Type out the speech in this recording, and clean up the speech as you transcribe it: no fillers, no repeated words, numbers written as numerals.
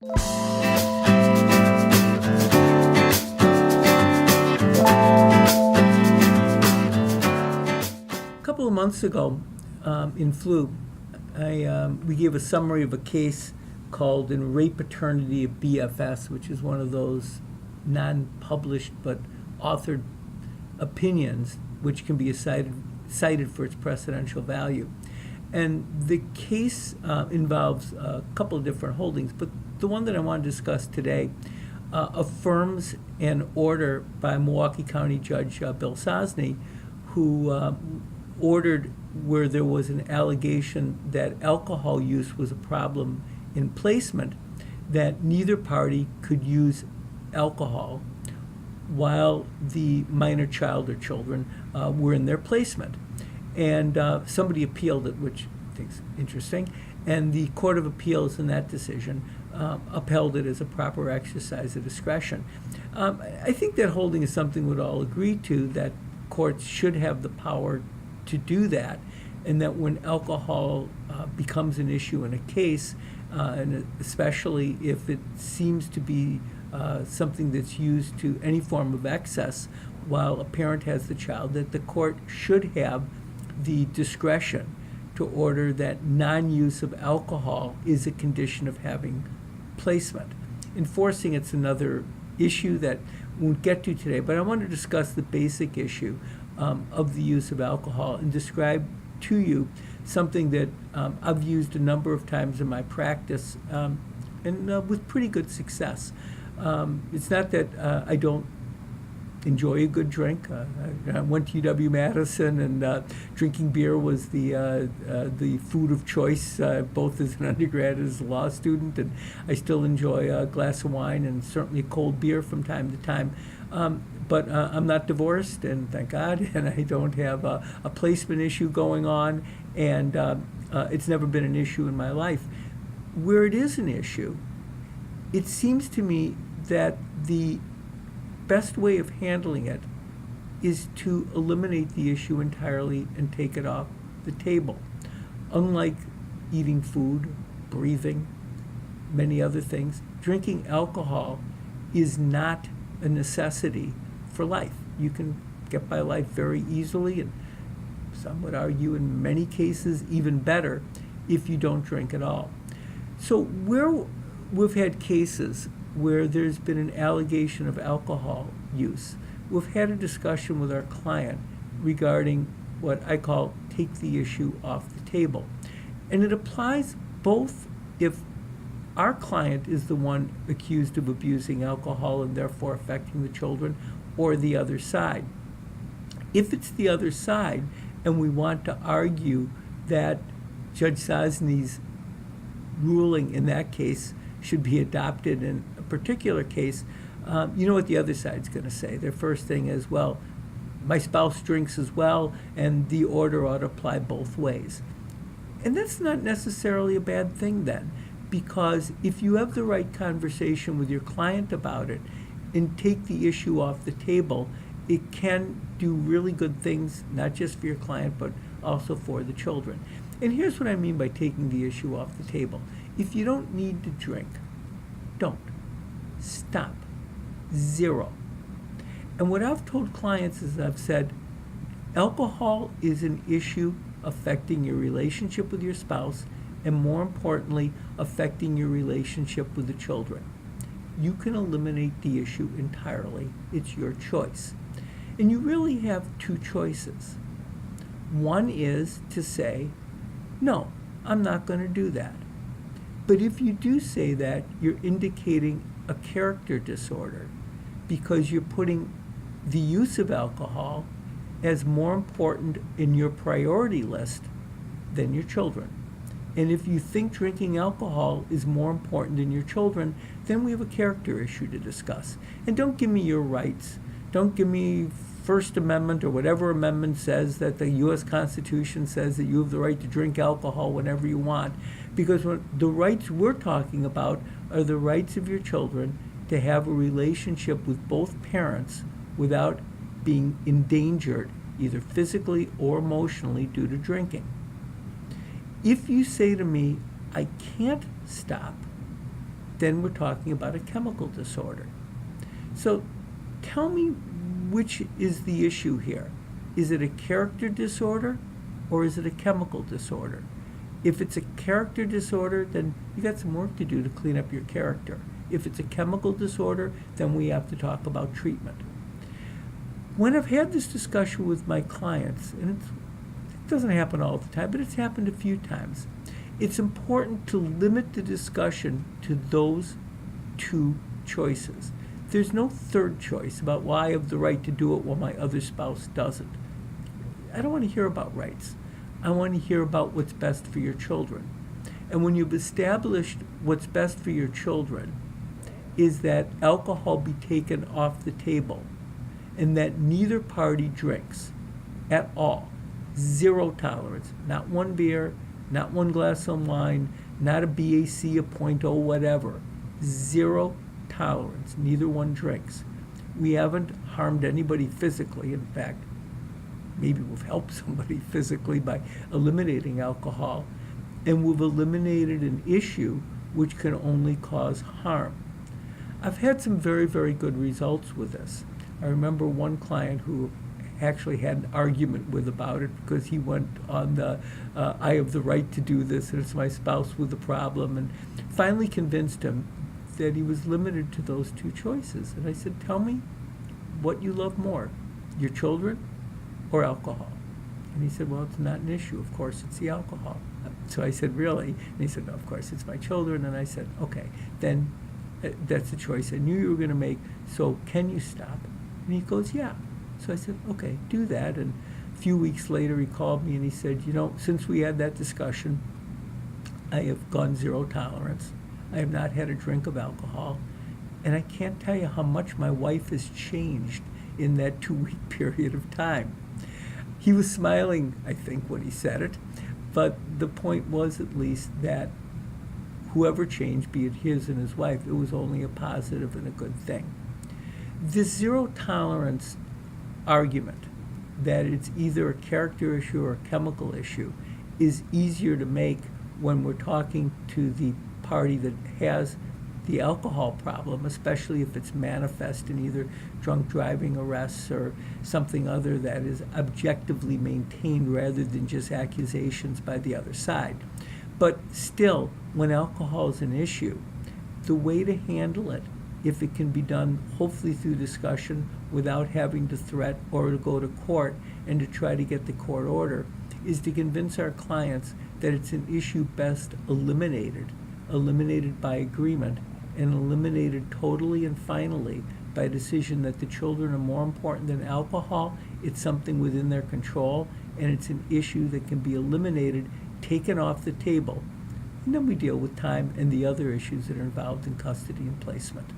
A couple of months ago, in Flu, we gave a summary of a case called "In Rape Paternity of BFS," which is one of those non-published but authored opinions which can be cited for its precedential value. And the case involves a couple of different holdings, but the one that I want to discuss today affirms an order by Milwaukee County Judge Bill Sosny, who ordered where there was an allegation that alcohol use was a problem in placement, that neither party could use alcohol while the minor child or children were in their placement. And somebody appealed it, which I think is interesting, and the Court of Appeals in that decision upheld it as a proper exercise of discretion. I think that holding is something we'd all agree to, that courts should have the power to do that, and that when alcohol becomes an issue in a case, and especially if it seems to be something that's used to any form of excess while a parent has the child, that the court should have the discretion to order that non-use of alcohol is a condition of having placement. Enforcing it's another issue that we won't get to today, but I want to discuss the basic issue of the use of alcohol and describe to you something that I've used a number of times in my practice and with pretty good success. It's not that I don't enjoy a good drink. I went to UW-Madison, and drinking beer was the food of choice, both as an undergrad and as a law student, and I still enjoy a glass of wine and certainly a cold beer from time to time. But I'm not divorced, and thank God, and I don't have a placement issue going on, and it's never been an issue in my life. Where it is an issue, it seems to me that the best way of handling it is to eliminate the issue entirely and take it off the table. Unlike eating food, breathing, many other things, drinking alcohol is not a necessity for life. You can get by life very easily, and some would argue in many cases even better if you don't drink at all. So where we've had cases where there's been an allegation of alcohol use, we've had a discussion with our client regarding what I call take the issue off the table. And it applies both if our client is the one accused of abusing alcohol and therefore affecting the children, or the other side. If it's the other side and we want to argue that Judge Sosny's ruling in that case should be adopted in a particular case, you know what the other side's going to say. Their first thing is, well, my spouse drinks as well, and the order ought to apply both ways. And that's not necessarily a bad thing then, because if you have the right conversation with your client about it and take the issue off the table, it can do really good things, not just for your client, but also for the children. And here's what I mean by taking the issue off the table. If you don't need to drink, don't. Stop. Zero. And what I've told clients is, I've said, alcohol is an issue affecting your relationship with your spouse, and more importantly, affecting your relationship with the children. You can eliminate the issue entirely. It's your choice. And you really have two choices. One is to say, no, I'm not going to do that. But if you do say that, you're indicating a character disorder, because you're putting the use of alcohol as more important in your priority list than your children. And if you think drinking alcohol is more important than your children, then we have a character issue to discuss. And don't give me your rights. Don't give me First Amendment or whatever amendment says that the U.S. Constitution says that you have the right to drink alcohol whenever you want. Because the rights we're talking about are the rights of your children to have a relationship with both parents without being endangered, either physically or emotionally, due to drinking. If you say to me, I can't stop, then we're talking about a chemical disorder. So tell me, which is the issue here? Is it a character disorder or is it a chemical disorder? If it's a character disorder, then you got some work to do to clean up your character. If it's a chemical disorder, then we have to talk about treatment. When I've had this discussion with my clients, and it doesn't happen all the time, but it's happened a few times, it's important to limit the discussion to those two choices. There's no third choice about why I have the right to do it while my other spouse doesn't. I don't want to hear about rights. I want to hear about what's best for your children. And when you've established what's best for your children is that alcohol be taken off the table and that neither party drinks at all. 0 tolerance. Not one beer, not one glass of wine, not a BAC, a .0, whatever. 0 tolerance. Neither one drinks. We haven't harmed anybody physically. In fact, maybe we've helped somebody physically by eliminating alcohol. And we've eliminated an issue which can only cause harm. I've had some very, very good results with this. I remember one client who actually had an argument with about it because he went on the, I have the right to do this and it's my spouse with the problem, and finally convinced him that he was limited to those two choices. And I said, tell me what you love more, your children or alcohol? And he said, well, it's not an issue. Of course, it's the alcohol. So I said, really? And he said, no, of course, it's my children. And I said, okay, then that's the choice I knew you were going to make. So can you stop? And he goes, yeah. So I said, okay, do that. And a few weeks later, he called me and he said, you know, since we had that discussion, I have gone 0 tolerance. I have not had a drink of alcohol. And I can't tell you how much my wife has changed in that 2-week period of time. He was smiling, I think, when he said it. But the point was, at least, that whoever changed, be it his and his wife, it was only a positive and a good thing. This 0 tolerance argument that it's either a character issue or a chemical issue is easier to make when we're talking to the party that has the alcohol problem, especially if it's manifest in either drunk driving arrests or something other that is objectively maintained rather than just accusations by the other side. But still, when alcohol is an issue, the way to handle it, if it can be done hopefully through discussion without having to threat or to go to court and to try to get the court order, is to convince our clients that it's an issue best eliminated by agreement, and eliminated totally and finally by a decision that the children are more important than alcohol. It's something within their control, and it's an issue that can be eliminated, taken off the table. And then we deal with time and the other issues that are involved in custody and placement.